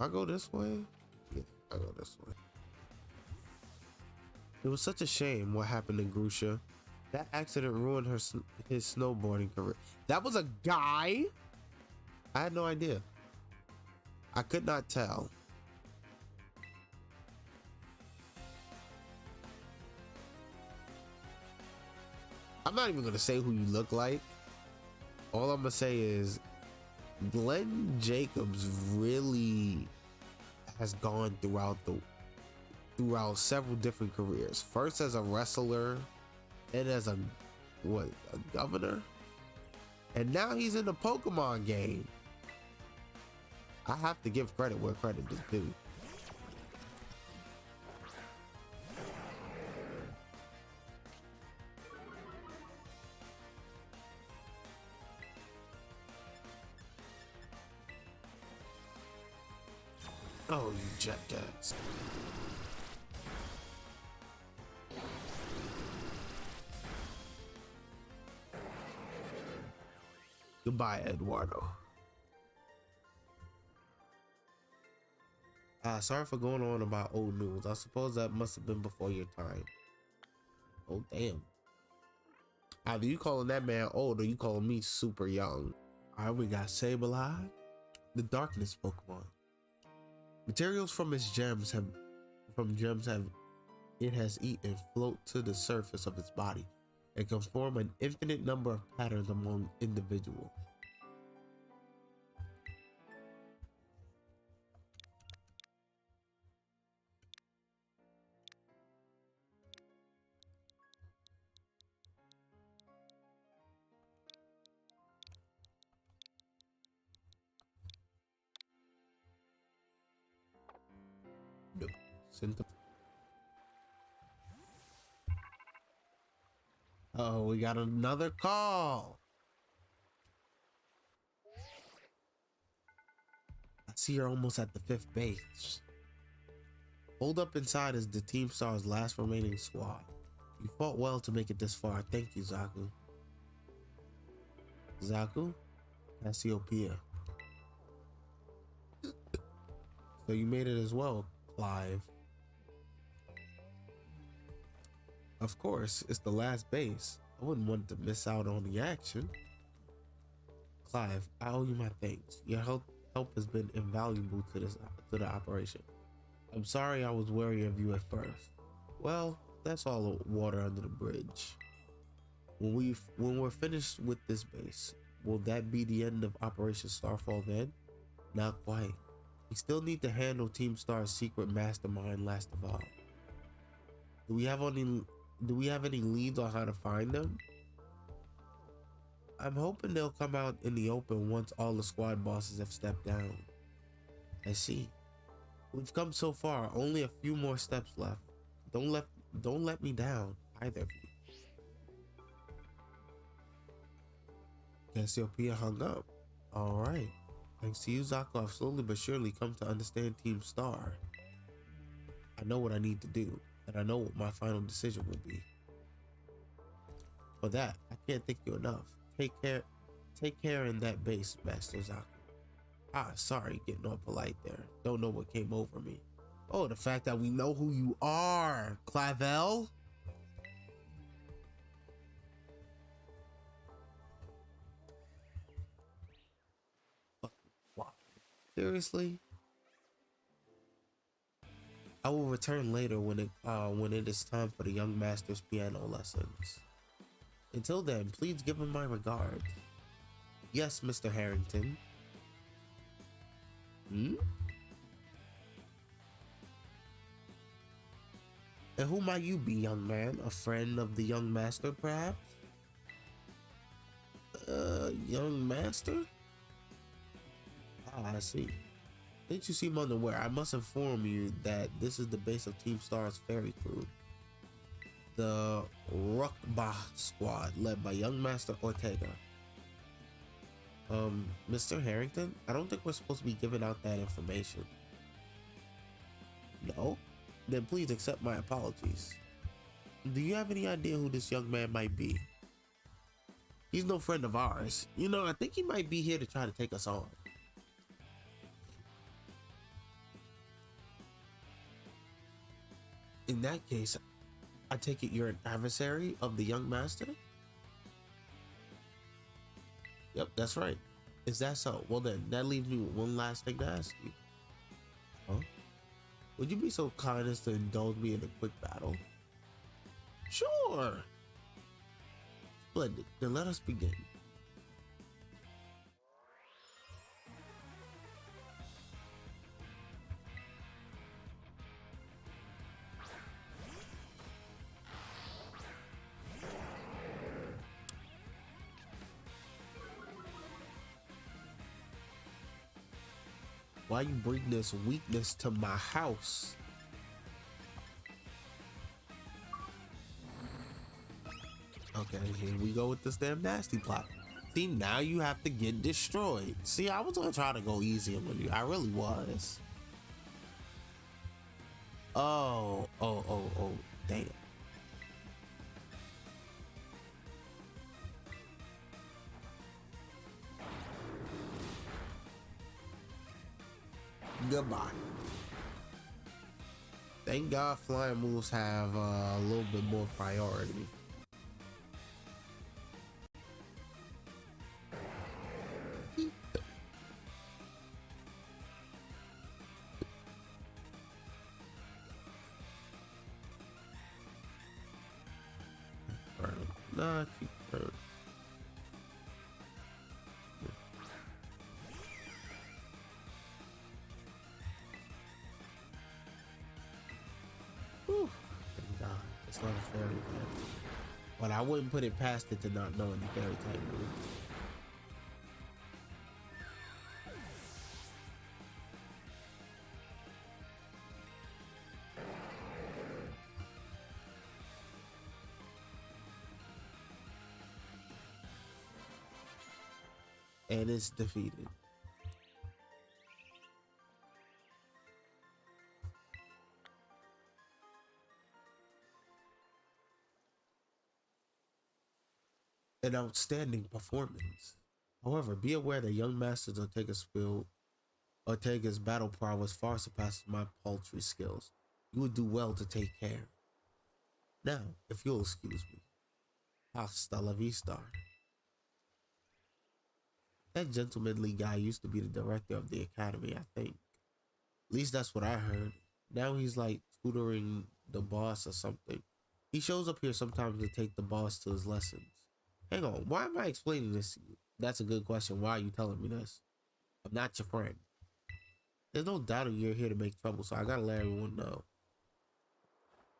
I go this way? Yeah, I go this way. It was such a shame what happened to Grusha. That accident ruined his snowboarding career. That was a guy? I had no idea. I could not tell. I'm not even gonna say who you look like. All I'm gonna say is Glenn Jacobs really has gone throughout several different careers. First as a wrestler, then as a governor, and now he's in the Pokemon game. I have to give credit where credit is due. Oh, you jackass. Goodbye, Eduardo. Sorry for going on about old news. I suppose that must have been before your time. Oh, damn. Either you calling that man old or you calling me super young. Alright, we got Sableye, the Darkness Pokemon. Materials from its gems have it has eaten float to the surface of its body and can form an infinite number of patterns among individuals. Oh, we got another call. I see you're almost at the 5th base. Hold up inside is the Team Star's last remaining squad. You fought well to make it this far. Thank you, Zaku. Zaku? Cassiopeia. So you made it as well, Clive. Of course, it's the last base. I wouldn't want to miss out on the action. Clive, I owe you my thanks. Your help has been invaluable to the operation. I'm sorry I was wary of you at first. Well, that's all water under the bridge. When we're finished with this base, will that be the end of Operation Starfall then? Not quite. We still need to handle Team Star's secret mastermind last of all. Do we have any leads on how to find them? I'm hoping they'll come out in the open once all the squad bosses have stepped down. I see. We've come so far, only a few more steps left. Don't let me down, either of you. Cassiopeia hung up. Alright. Thanks to you, Zaku, I've slowly but surely come to understand Team Star. I know what I need to do, and I know what my final decision will be. For that, I can't thank you enough. Take care in that base, Master Zaku. Ah, sorry, getting all polite there. Don't know what came over me. Oh, the fact that we know who you are, Clavel. What? Seriously? I will return later when it is time for the young master's piano lessons. Until then, please give him my regards. Yes, Mr. Harrington. And who might you be, young man? A friend of the young master, perhaps? Young master? Ah, I see. Didn't you seem unaware? I must inform you that this is the base of Team Star's ferry crew. The Rukbah squad, led by young Master Ortega. Mr. Harrington? I don't think we're supposed to be giving out that information. No? Then please accept my apologies. Do you have any idea who this young man might be? He's no friend of ours. You know, I think he might be here to try to take us on. In that case, I take it you're an adversary of the young master? Yep, that's right. Is that so? Well then, that leaves me with one last thing to ask you. Huh? Would you be so kind as to indulge me in a quick battle? Sure! Splendid. Then let us begin. Why you bring this weakness to my house? Okay, here we go with this damn nasty plot. See, now you have to get destroyed. See, I was gonna try to go easy on you. I really was. Oh, damn. Goodbye. Thank God flying moves have a little bit more priority. Nah, keep turn. Whew. Thank God. It's not a fairy type. But I wouldn't put it past it to not know any fairy type moves. And it's defeated. An outstanding performance. However, be aware that young masters Ortega's battle prowess far surpasses my paltry skills. You would do well to take care. Now, if you'll excuse me. Hasta la vista. That gentlemanly guy used to be the director of the academy, I think. At least that's what I heard. Now he's like tutoring the boss or something. He shows up here sometimes to take the boss to his lessons. Hang on, why am I explaining this to you? That's a good question. Why are you telling me this? I'm not your friend. There's no doubt you're here to make trouble, so I gotta let everyone know.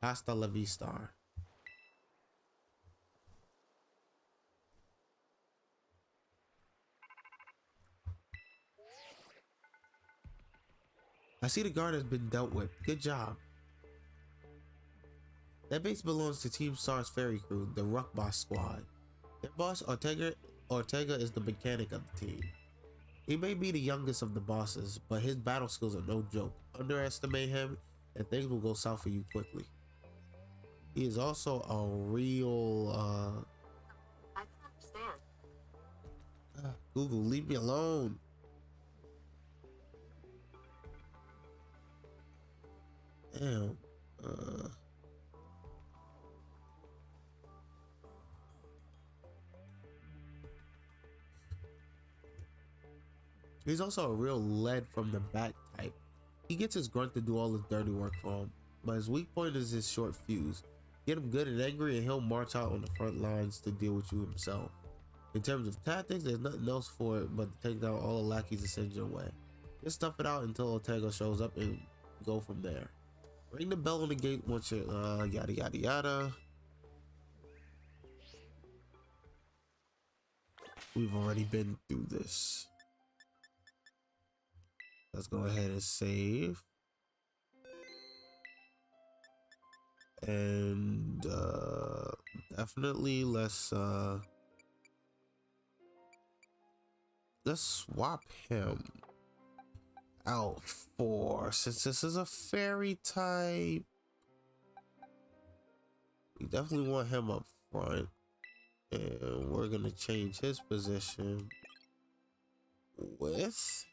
Hasta la vista. I see the guard has been dealt with. Good job. That base belongs to Team Star's ferry crew, the Ruck Boss Squad. Their boss, Ortega is the mechanic of the team. He may be the youngest of the bosses, but his battle skills are no joke. Underestimate him, and things will go south for you quickly. He is also a real, I can understand. Google, leave me alone. Damn. He's also a real lead from the back type. He gets his grunt to do all his dirty work for him, but his weak point is his short fuse. Get him good and angry and he'll march out on the front lines to deal with you himself. In terms of tactics, there's nothing else for it but to take down all the lackeys and send your way. Just stuff it out until Ortega shows up and go from there. Ring the bell on the gate once you're, yada yada yada. We've already been through this. Let's go ahead and save. And definitely let's swap him out for, since this is a fairy type, we definitely want him up front, and we're gonna change his position with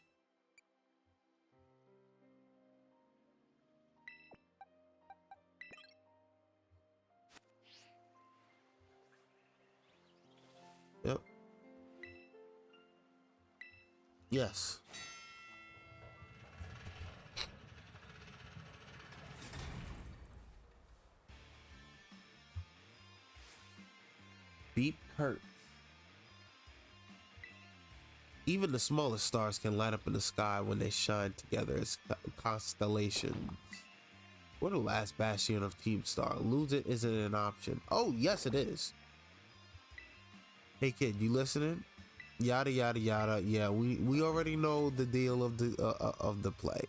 Yes. Beep hurt. Even the smallest stars can light up in the sky when they shine together as constellations. We're the last bastion of Team Star. Lose it isn't an option. Oh, yes, it is. Hey, kid, you listening? Yada yada yada. Yeah, we already know the deal of the play.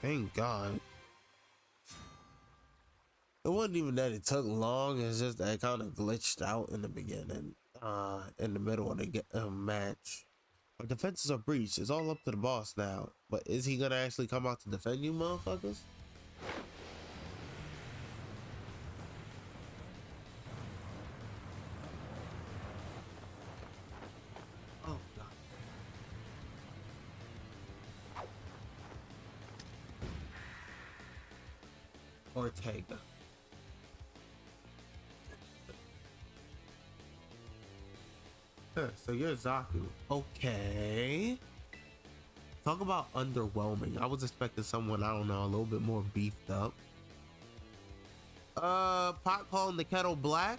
Thank God. It wasn't even that it took long. It's just that it kind of glitched out in the beginning, in the middle of the match. Our defenses are breached. It's all up to the boss now. But is he gonna actually come out to defend you, motherfuckers? Oh God. Ortega. Huh, so you're Zaku. Okay. Talk about underwhelming. I was expecting someone, I don't know, a little bit more beefed up. Pot calling the kettle black?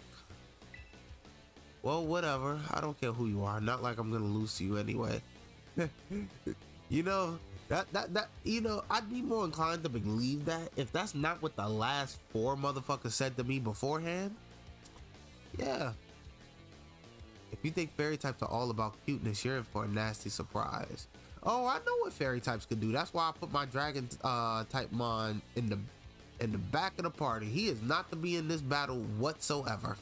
Well, whatever. I don't care who you are. Not like I'm gonna lose to you anyway. You know, that you know, I'd be more inclined to believe that if that's not what the last 4 motherfuckers said to me beforehand. Yeah. If you think fairy types are all about cuteness, you're in for a nasty surprise. Oh, I know what fairy types can do. That's why I put my dragon type mon in the back of the party. He is not to be in this battle whatsoever.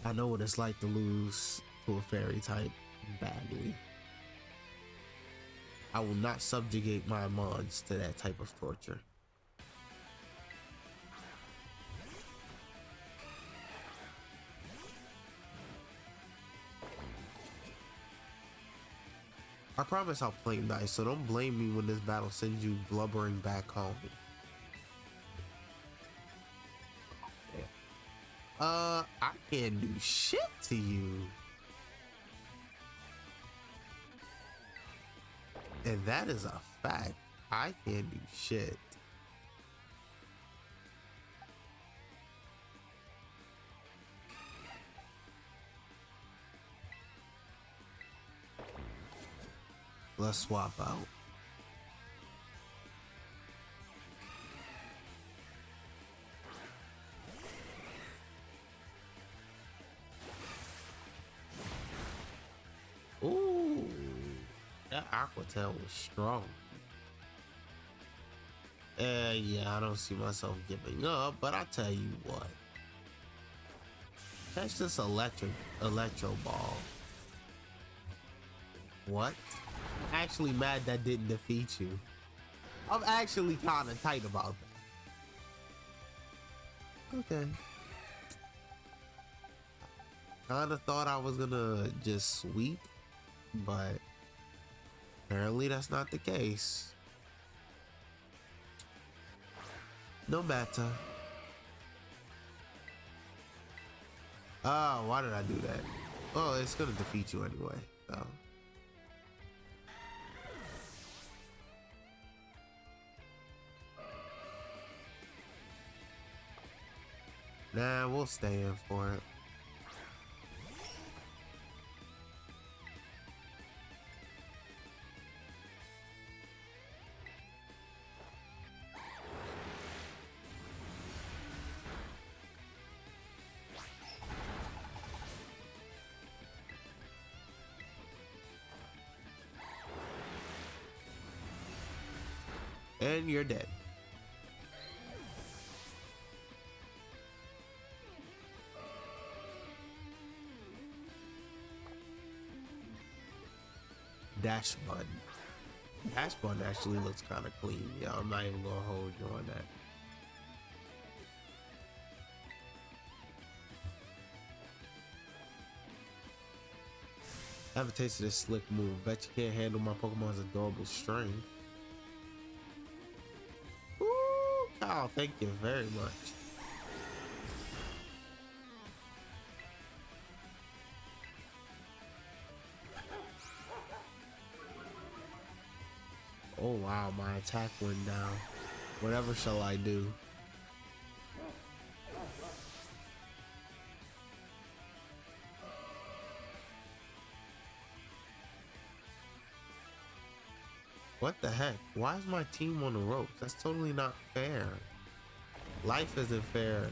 I know what it's like to lose to a fairy type badly. I will not subjugate my mons to that type of torture. I promise I'll play nice, so don't blame me when this battle sends you blubbering back home. I can't do shit to you. And that is a fact. I can't do shit. Let's swap out. Ooh, that Aqua Tail was strong. Yeah, I don't see myself giving up, but I tell you what. Catch this electro ball. What? Actually mad that didn't defeat you. I'm actually kind of tight about that. Okay. Kind of thought I was gonna just sweep, but apparently that's not the case. No matter. Oh, why did I do that? Oh, it's gonna defeat you anyway, so. Nah, we'll stay in for it. And you're dead. Dash button. Dash button actually looks kind of clean. Yeah, I'm not even gonna hold you on that. I have a taste of this slick move. Bet you can't handle my Pokemon's adorable string. Ooh, Kyle, thank you very much. Oh wow, my attack went down. Whatever shall I do? What the heck? Why is my team on the ropes? That's totally not fair. Life isn't fair.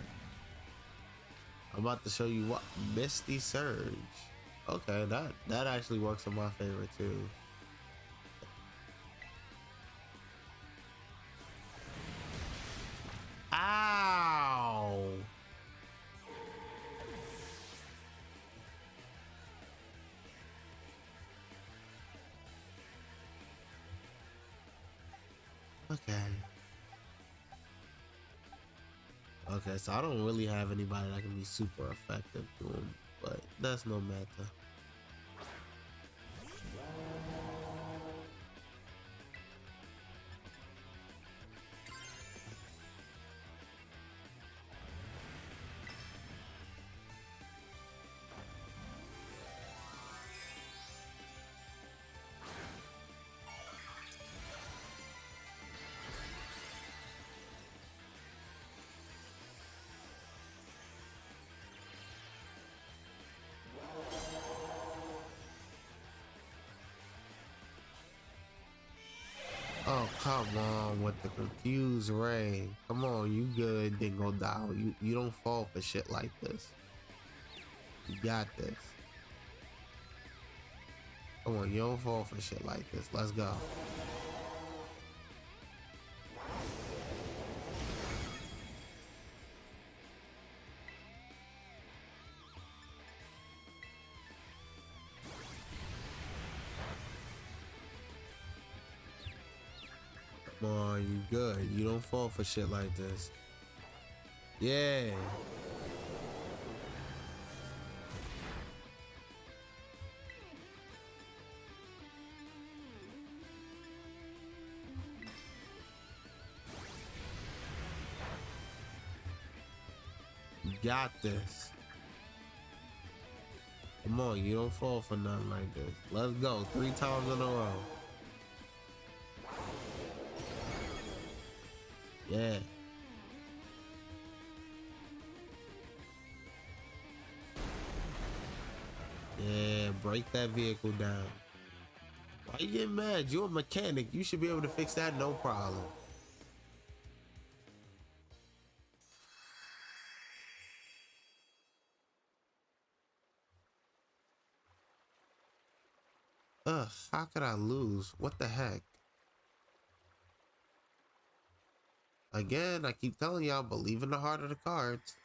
I'm about to show you what Misty Surge. Okay, that actually works in my favor too. Ow! Okay. Okay, so I don't really have anybody that can be super effective to him, but that's no matter. Oh, come on with the confused Ray. Come on, you good, Dingo Dow. You don't fall for shit like this. You got this. Come on, you don't fall for shit like this. Let's go. Come on, you good. You don't fall for shit like this. Yeah. You got this. Come on, you don't fall for nothing like this. Let's go. 3 times in a row. Yeah. Yeah, break that vehicle down. Why you getting mad? You're a mechanic. You should be able to fix that, no problem. Ugh, how could I lose? What the heck? Again, I keep telling y'all, believe in the heart of the cards.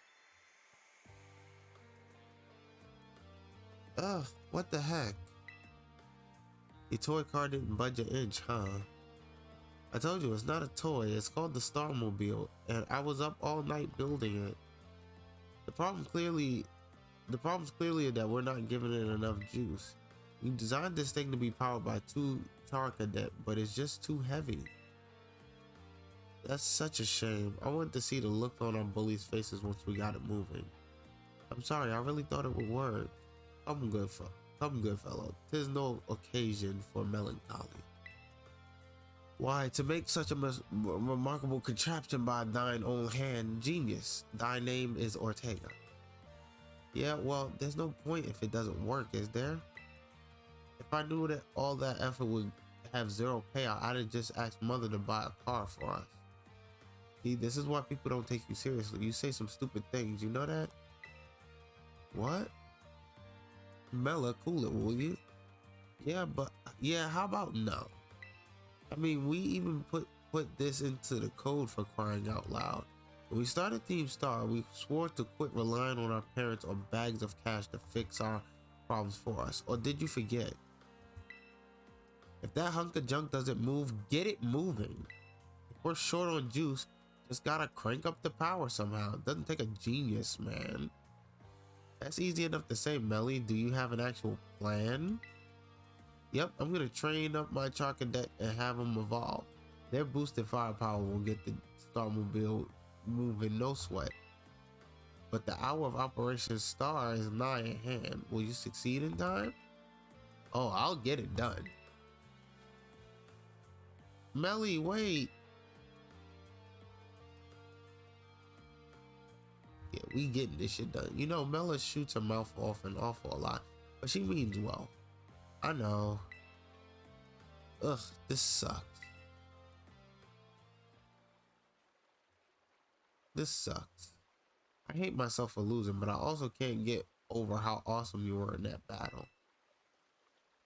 Ugh, what the heck? The toy car didn't budge an inch, huh? I told you, it's not a toy. It's called the Starmobile, and I was up all night building it. The problem's clearly that we're not giving it enough juice. We designed this thing to be powered by 2 Charcadet, but it's just too heavy. That's such a shame. I wanted to see the look on our bullies' faces once we got it moving. I'm sorry, I really thought it would work. Come good fellow. 'Tis no occasion for melancholy. Why, to make such a remarkable contraption by thine own hand, genius. Thy name is Ortega. Yeah, well, there's no point if it doesn't work, is there? If I knew that all that effort would have 0 payout, I'd have just asked mother to buy a car for us. See, this is why people don't take you seriously. You say some stupid things, you know that? What? Mela, cool it, will you? Yeah, how about no? I mean, we even put put this into the code for crying out loud. When we started Team Star, we swore to quit relying on our parents or bags of cash to fix our problems for us. Or did you forget? If that hunk of junk doesn't move, get it moving. If we're short on juice, just gotta crank up the power somehow. It doesn't take a genius, man. That's easy enough to say, Melly. Do you have an actual plan? Yep, I'm gonna train up my Charcadet and have them evolve. Their boosted firepower will get the Starmobile moving, no sweat. But the hour of Operation Star is nigh at hand. Will you succeed in time? Oh, I'll get it done. Melly, wait. Yeah, we getting this shit done. You know, Mela shoots her mouth off an awful lot, but she means well. I know. Ugh, this sucks. This sucks. I hate myself for losing, but I also can't get over how awesome you were in that battle.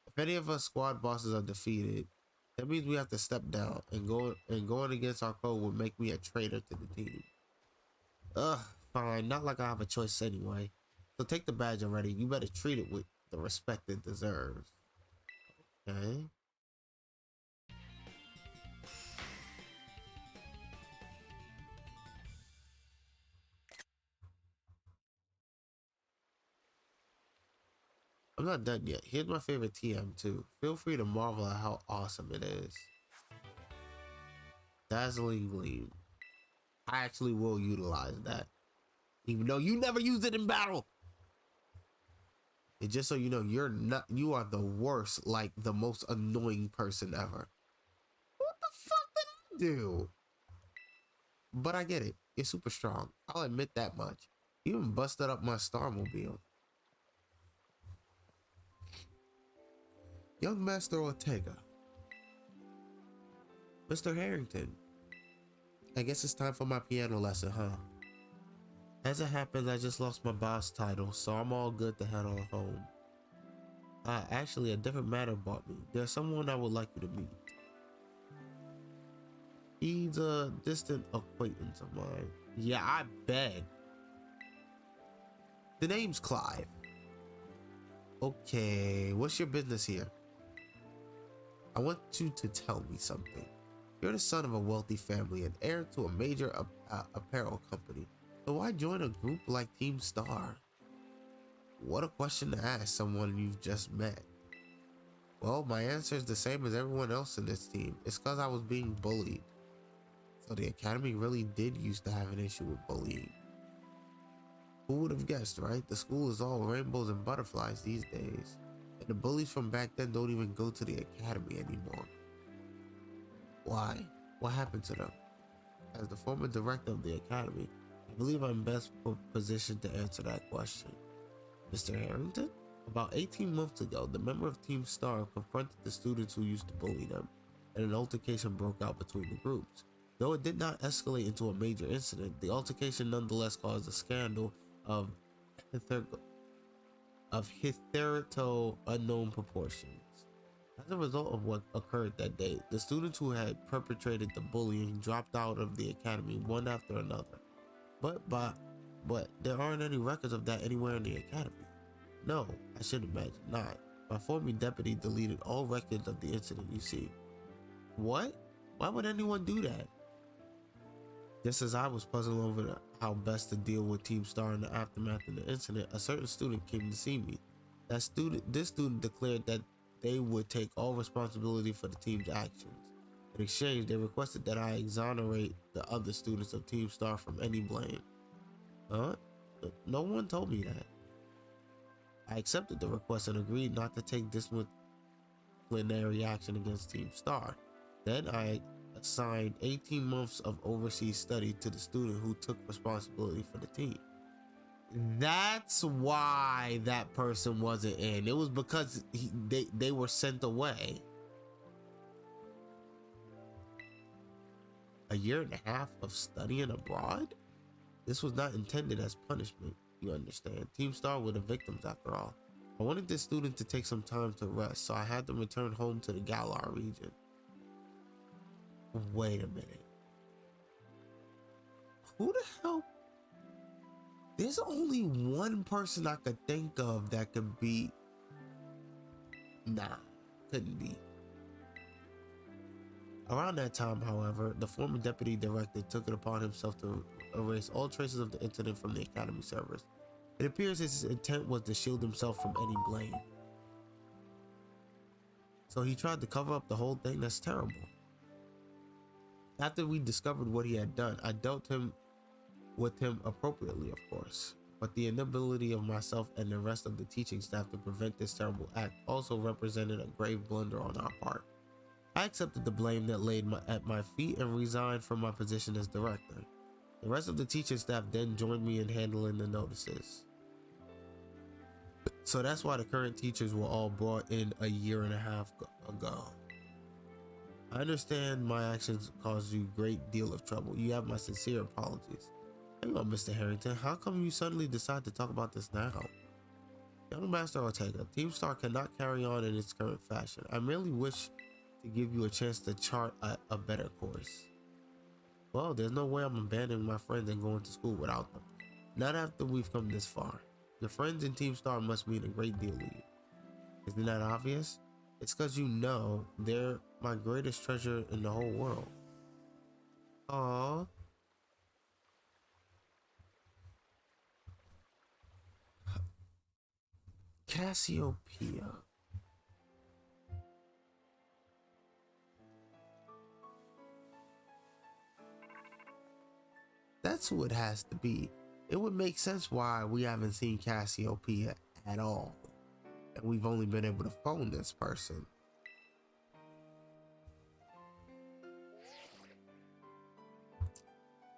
If any of us squad bosses are defeated, that means we have to step down, and going against our code would make me a traitor to the team. Ugh, fine, not like I have a choice anyway. So take the badge already. You better treat it with the respect it deserves. Okay. I'm not done yet. Here's my favorite TM too. Feel free to marvel at how awesome it is. Dazzling Gleam. I actually will utilize that. Even though you never used it in battle. And just so you know, you are the worst, like the most annoying person ever. What the fuck did I do? But I get it. You're super strong. I'll admit that much. You even busted up my Starmobile. Young Master Ortega. Mr. Harrington. I guess it's time for my piano lesson, huh? As it happens, I just lost my boss title, so I'm all good to head on home. Actually, a different matter brought me. There's someone I would like you to meet. He's a distant acquaintance of mine. Yeah, I bet. The name's Clive. Okay, what's your business here? I want you to tell me something. You're the son of a wealthy family and heir to a major apparel company. So why join a group like Team Star? What a question to ask someone you've just met. Well, my answer is the same as everyone else in this team. It's because I was being bullied. So the academy really did used to have an issue with bullying. Who would have guessed, right? The school is all rainbows and butterflies these days. And the bullies from back then don't even go to the academy anymore. Why? What happened to them? As the former director of the academy, I believe I'm best positioned to answer that question. Mr. Harrington? About 18 months ago, the member of Team Star confronted the students who used to bully them, and an altercation broke out between the groups. Though it did not escalate into a major incident, the altercation nonetheless caused a scandal of hitherto unknown proportions. As a result of what occurred that day, the students who had perpetrated the bullying dropped out of the academy one after another. But there aren't any records of that anywhere in the academy. No, I should imagine not. My former deputy deleted all records of the incident, you see. What? Why would anyone do that? Just as I was puzzling over how best to deal with Team Star in the aftermath of the incident, a certain student came to see me. This student declared that they would take all responsibility for the team's actions. In exchange, they requested that I exonerate the other students of Team Star from any blame. Huh? No one told me that. I accepted the request and agreed not to take disciplinary action against Team Star. Then I assigned 18 months of overseas study to the student who took responsibility for the team. That's why that person wasn't in. It was because they were sent away. A year and a half of studying abroad? This was not intended as punishment, you understand. Team Star were the victims after all. I wanted this student to take some time to rest, so I had them return home to the Galar region. Wait a minute. Who the hell? There's only one person I could think of that could be. Nah, couldn't be. Around that time, however, the former deputy director took it upon himself to erase all traces of the incident from the academy servers. It appears his intent was to shield himself from any blame. So he tried to cover up the whole thing. That's terrible. After we discovered what he had done, I dealt with him appropriately, of course. But the inability of myself and the rest of the teaching staff to prevent this terrible act also represented a grave blunder on our part. I accepted the blame that laid at my feet and resigned from my position as director. The rest of the teaching staff then joined me in handling the notices. So that's why the current teachers were all brought in a year and a half ago. I understand my actions caused you a great deal of trouble. You have my sincere apologies. Hang on, Mr. Harrington. How come you suddenly decide to talk about this now? Young Master Ortega, Team Star cannot carry on in its current fashion. I merely wish to give you a chance to chart a better course. Well, there's no way I'm abandoning my friends and going to school without them. Not after we've come this far. Your friends in Team Star must mean a great deal to you. Isn't that obvious? It's because you know they're my greatest treasure in the whole world. Aww. Cassiopeia. That's who it has to be. It would make sense why we haven't seen Cassiopeia at all. And we've only been able to phone this person.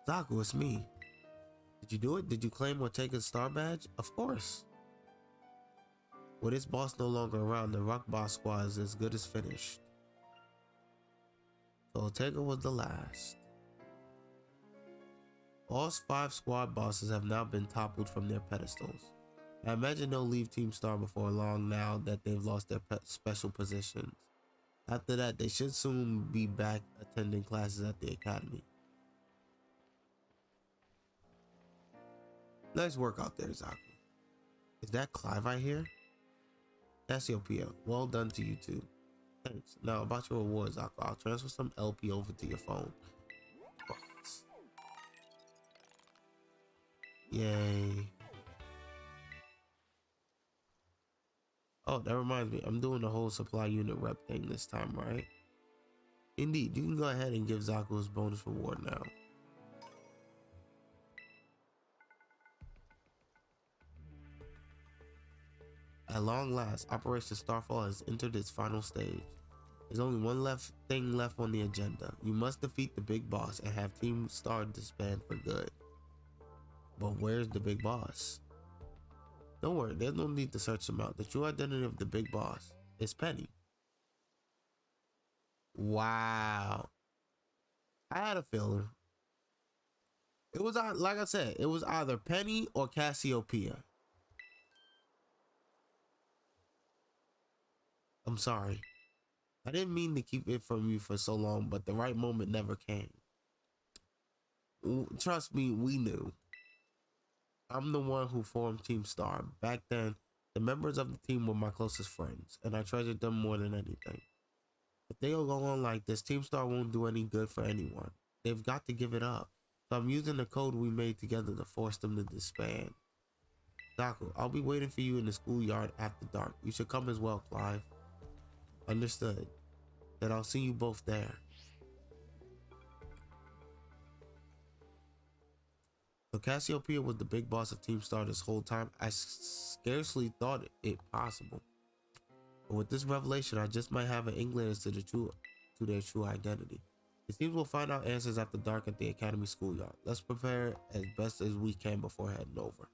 Zaku, it's me. Did you do it? Did you claim or take a star badge? Of course. With its boss no longer around, the Rock Boss squad is as good as finished. So Ortega was the last. All 5 squad bosses have now been toppled from their pedestals. I imagine they'll leave Team Star before long now that they've lost their special positions. After that, they should soon be back attending classes at the academy. Nice work out there, Zaku. Is that Clive I hear? Cassiopeia, well done to you too. Thanks. Now about your reward, Zaku. I'll transfer some LP over to your phone. Yay. Oh, that reminds me. I'm doing the whole supply unit rep thing this time, right? Indeed, you can go ahead and give Zaku his bonus reward now. At long last, Operation Starfall has entered its final stage. There's only one thing left on the agenda. You must defeat the big boss and have Team Star disband for good. But where's the big boss? Don't worry, there's no need to search him out. The true identity of the big boss is Penny. Wow. I had a feeling. It was, like I said, it was either Penny or Cassiopeia. I'm sorry. I didn't mean to keep it from you for so long, but the right moment never came. Trust me, we knew. I'm the one who formed Team Star. Back then, the members of the team were my closest friends, and I treasured them more than anything. If they'll go on like this, Team Star won't do any good for anyone. They've got to give it up. So I'm using the code we made together to force them to disband. Zaku, I'll be waiting for you in the schoolyard after dark. You should come as well, Clive. Understood. Then I'll see you both there. So Cassiopeia was the big boss of Team Star this whole time. I scarcely thought it possible. But with this revelation, I just might have an inkling as to their true identity. It seems we'll find out answers after dark at the Academy schoolyard. Let's prepare as best as we can before heading over.